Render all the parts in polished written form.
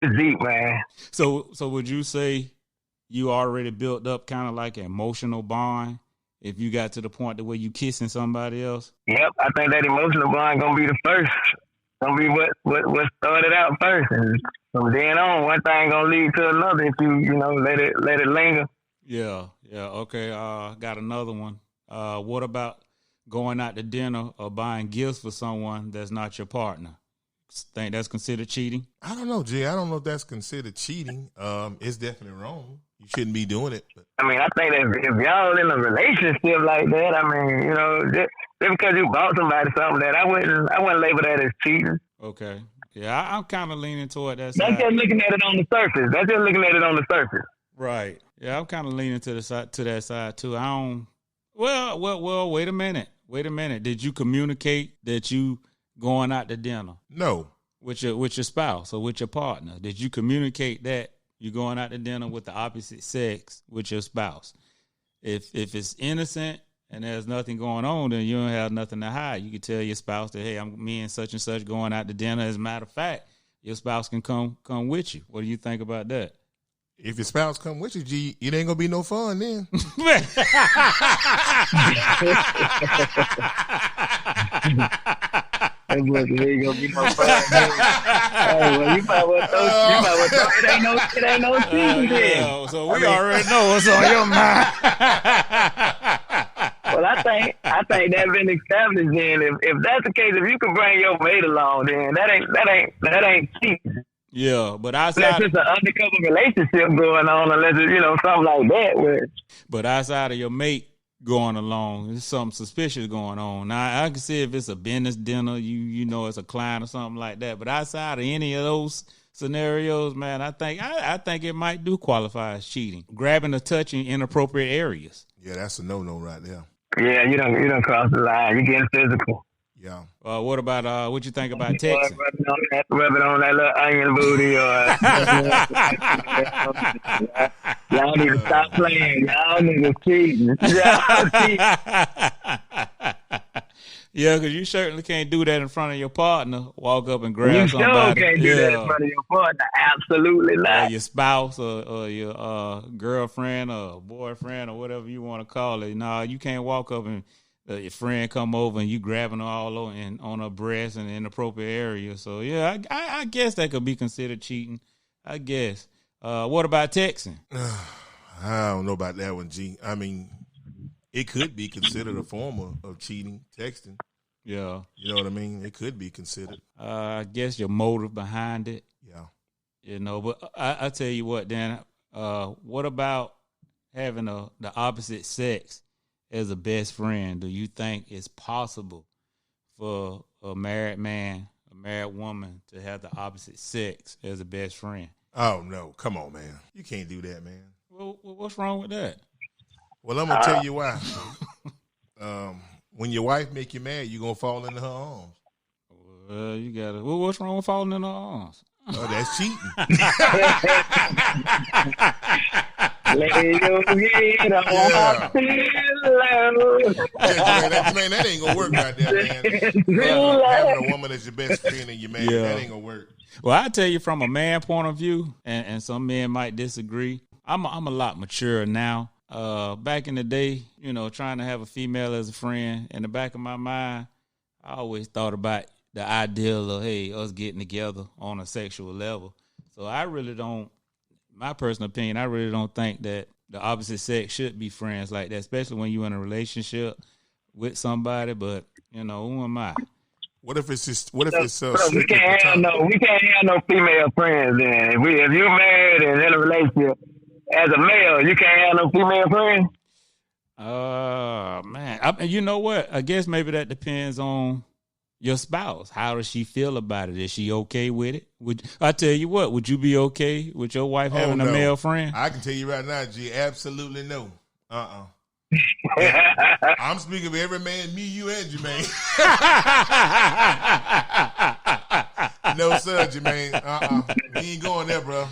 It's deep, man. So would you say you already built up kind of like an emotional bond if you got to the point to where you kissing somebody else? Yep, I think that emotional bond gonna be the first. Gonna be what started out first, and from then on, one thing gonna lead to another if you know let it linger. Yeah, yeah. Okay. Got another one. What about going out to dinner or buying gifts for someone that's not your partner? Think that's considered cheating? I don't know, Jay. I don't know if that's considered cheating. It's definitely wrong. You shouldn't be doing it. But. I mean, I think that if y'all in a relationship like that, I mean, you know, just because you bought somebody something that I wouldn't label that as cheating. Okay. Yeah, I'm kind of leaning toward that side. That's just looking at it on the surface. That's just looking at it on the surface. Right. Yeah, I'm kind of leaning to that side too. I don't. Well. Wait a minute. Did you communicate that you going out to dinner? No. With your spouse or with your partner? Did you communicate that you're going out to dinner with the opposite sex with your spouse? If it's innocent and there's nothing going on, then you don't have nothing to hide. You can tell your spouse that, hey, me and such going out to dinner. As a matter of fact, your spouse can come with you. What do you think about that? If your spouse come with you, G, it ain't gonna be no fun then. Ain't gonna be no fun. Well, you might well throw. It ain't no season then. So we already know what's on your mind. Well, I think that's been established. Then, if that's the case, if you can bring your mate along, then that ain't cheating. Yeah, but unless it's an undercover relationship going on, unless it's something like that. But outside of your mate going along, there's something suspicious going on. Now I can see if it's a business dinner, you know it's a client or something like that. But outside of any of those scenarios, man, I think it might do qualify as cheating. Grabbing or touching inappropriate areas. Yeah, that's a no right there. Yeah, you don't cross the line. You're getting physical. Yeah. What about what you think about texting? Rubbing on that little onion booty, or y'all need to stop playing. Y'all niggas cheating. Yeah, because you certainly can't do that in front of your partner. Walk up and grab somebody. You sure can't do that in front of your partner. Absolutely not. Or your spouse or your girlfriend or boyfriend or whatever you want to call it. No, you can't walk up and your friend come over and you grabbing her all over and on her breast in an inappropriate area. So, yeah, I guess that could be considered cheating. I guess. What about texting? I don't know about that one, G. I mean, it could be considered a form of cheating, texting. Yeah. You know what I mean? It could be considered. I guess your motive behind it. Yeah. But I tell you what, Dan, what about having the opposite sex as a best friend? Do you think it's possible for a married man, a married woman to have the opposite sex as a best friend? Oh, no. Come on, man. You can't do that, man. Well, what's wrong with that? Well, I'm going to tell you why. When your wife make you mad, you're going to fall into her arms. Well, you got to. Well, what's wrong with falling in her arms? Oh, that's cheating. Lay your head on my pillow. Man, that ain't gonna work right there, man. Having a woman as your best friend and your man, that ain't gonna work. Well, I tell you from a man point of view, and some men might disagree. I'm a lot mature now. Back in the day, trying to have a female as a friend, in the back of my mind, I always thought about the ideal of, hey, us getting together on a sexual level. So I really don't. My personal opinion, I really don't think that the opposite sex should be friends like that, especially when you're in a relationship with somebody. But who am I? What if it's we can't have no female friends then. If you're married and in a relationship as a male, you can't have no female friends. Man, you know what? I guess maybe that depends on your spouse. How does she feel about it? Is she okay with it? I tell you what, would you be okay with your wife having a male friend? I can tell you right now, G, absolutely no. I'm speaking for every man, me, you, and Jermaine. No, sir, Jermaine. We ain't going there, bro.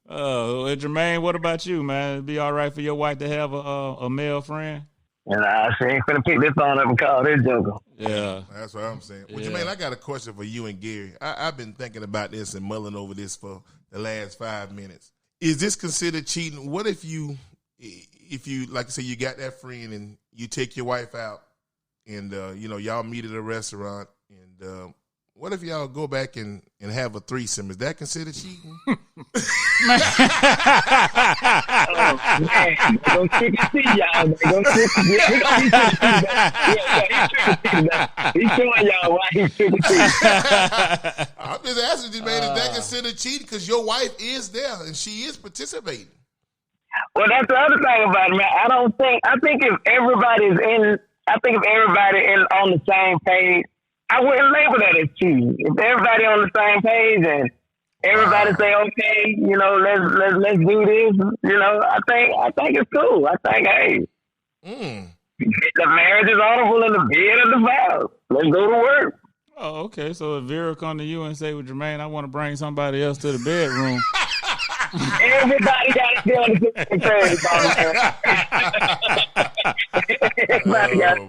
Jermaine, what about you, man? It'd be all right for your wife to have a male friend? And she ain't finna pick this phone up and call this joker. Yeah. That's what I'm saying. Well, Yeah. Jermaine, I got a question for you and Gary. I've been thinking about this and mulling over this for the last 5 minutes. Is this considered cheating? What if you, like I say, you got that friend and you take your wife out and, y'all meet at a restaurant and what if y'all go back and have a threesome? Is that considered cheating? Oh, man. They gonna trick and see y'all. They gonna trick and see. He's showing y'all why he's trick and see. I'm just asking you, man, is that considered cheating? Because your wife is there and she is participating. Well, that's the other thing about it, man. I think if everybody on the same page, I wouldn't label that as cheating. If everybody on the same page and everybody say, okay, let's do this, I think it's cool. I think, hey, the marriage is honorable in the bed of the vows. Let's go to work. Oh, okay. So if Vera come to you and say, well, Jermaine, I want to bring somebody else to the bedroom. Everybody got to be on the same page, everybody got to.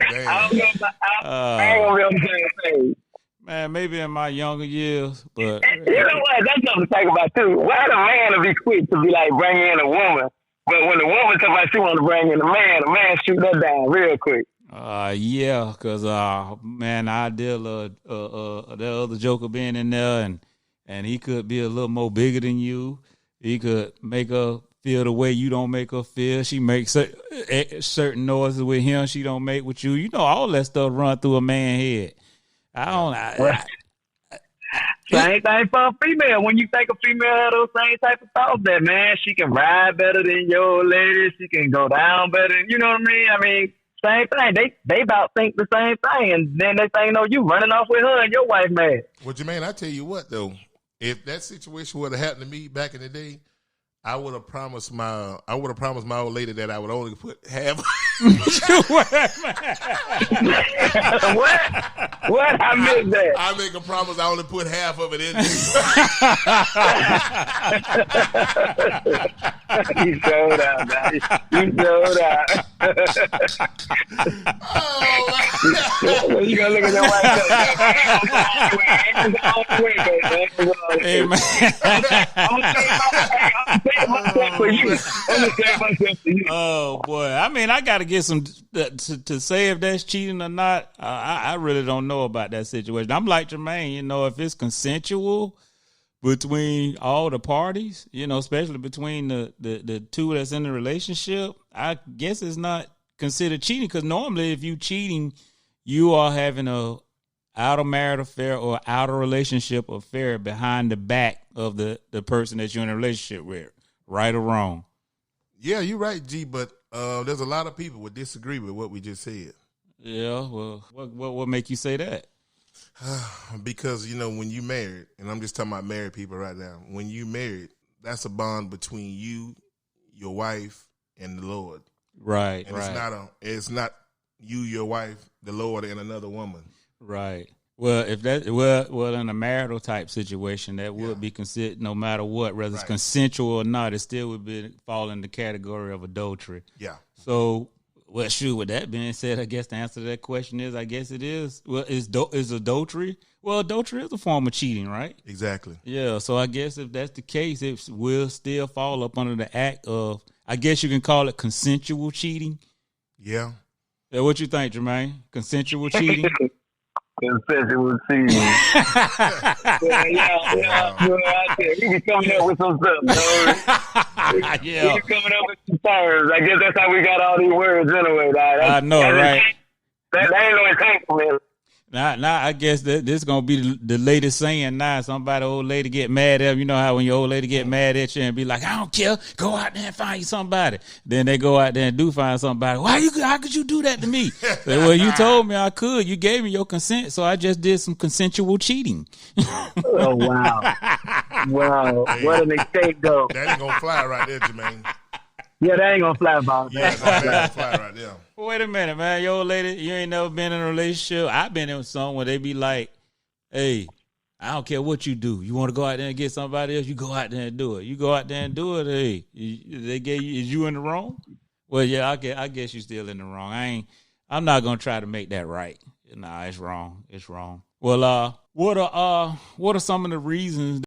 I ain't gonna be on the same page. Man, maybe in my younger years, but You know what? That's something to think about too. Why the man will be quick to be like bring in a woman, but when the woman talks about she want to bring in the man shoot that down real quick. Yeah, because man, I deal the other joker being in there, and he could be a little more bigger than you. He could make her feel the way you don't make her feel. She makes certain noises with him she don't make with you. You know, all that stuff run through a man's head. Same thing for a female. When you take a female have those same type of thoughts, that man, she can ride better than your lady. She can go down better. You know what I mean? I mean, same thing. They about think the same thing, and then they think, no, you running off with her and your wife mad. Well, Jermaine, I tell you what though, if that situation would have happened to me back in the day, I would have promised my old lady that I would only put half. What? I missed that. I make a promise I only put half of it in. You showed out, man. You showed out. You gonna look at your wife? Hey, man. Oh boy! I mean, I got to get some to say if that's cheating or not. I really don't know about that situation. I'm like Jermaine. If it's consensual between all the parties, especially between the two that's in the relationship, I guess it's not considered cheating. Because normally, if you cheating, you are having a outer marital affair or outer relationship affair behind the back of the person that you're in a relationship with. Right or wrong? Yeah, you're right, G. But there's a lot of people would disagree with what we just said. Yeah, well, what make you say that? Because when you married, and I'm just talking about married people right now. When you married, that's a bond between you, your wife, and the Lord. Right, and right. It's not you, your wife, the Lord, and another woman. Right. Well, if that in a marital type situation, that would be considered, no matter what, whether it's consensual or not, it still would fall in the category of adultery. Yeah. So, well, shoot. With that being said, I guess the answer to that question is, I guess it is. Well, is adultery? Well, adultery is a form of cheating, right? Exactly. Yeah. So I guess if that's the case, it will still fall up under the act of, I guess you can call it consensual cheating. Yeah. What you think, Jermaine? Consensual cheating? Consensual cheating. Yeah. He be coming up with some stuff, He be coming up with some terms. I guess that's how we got all these words anyway, dog. I know, right? That ain't no intent for me. Now, I guess this is gonna be the latest saying now. Somebody, old lady, get mad at him. You know how when your old lady get mad at you and be like, "I don't care, go out there and find you somebody." Then they go out there and do find somebody. How could you do that to me? Say, well, you told me I could. You gave me your consent, so I just did some consensual cheating. Oh wow, wow! Hey, what an escape goal. That ain't gonna fly right there, Jermaine. Yeah, that ain't gonna fly, Bob. Yeah, that ain't gonna fly right there. Wait a minute, man. Your old lady, you ain't never been in a relationship. I've been in some where they be like, hey, I don't care what you do. You want to go out there and get somebody else, you go out there and do it. You go out there and do it, hey. They gave you, is you in the wrong? Well, yeah, I guess you're still in the wrong. I'm not gonna try to make that right. Nah, it's wrong. It's wrong. Well, what are some of the reasons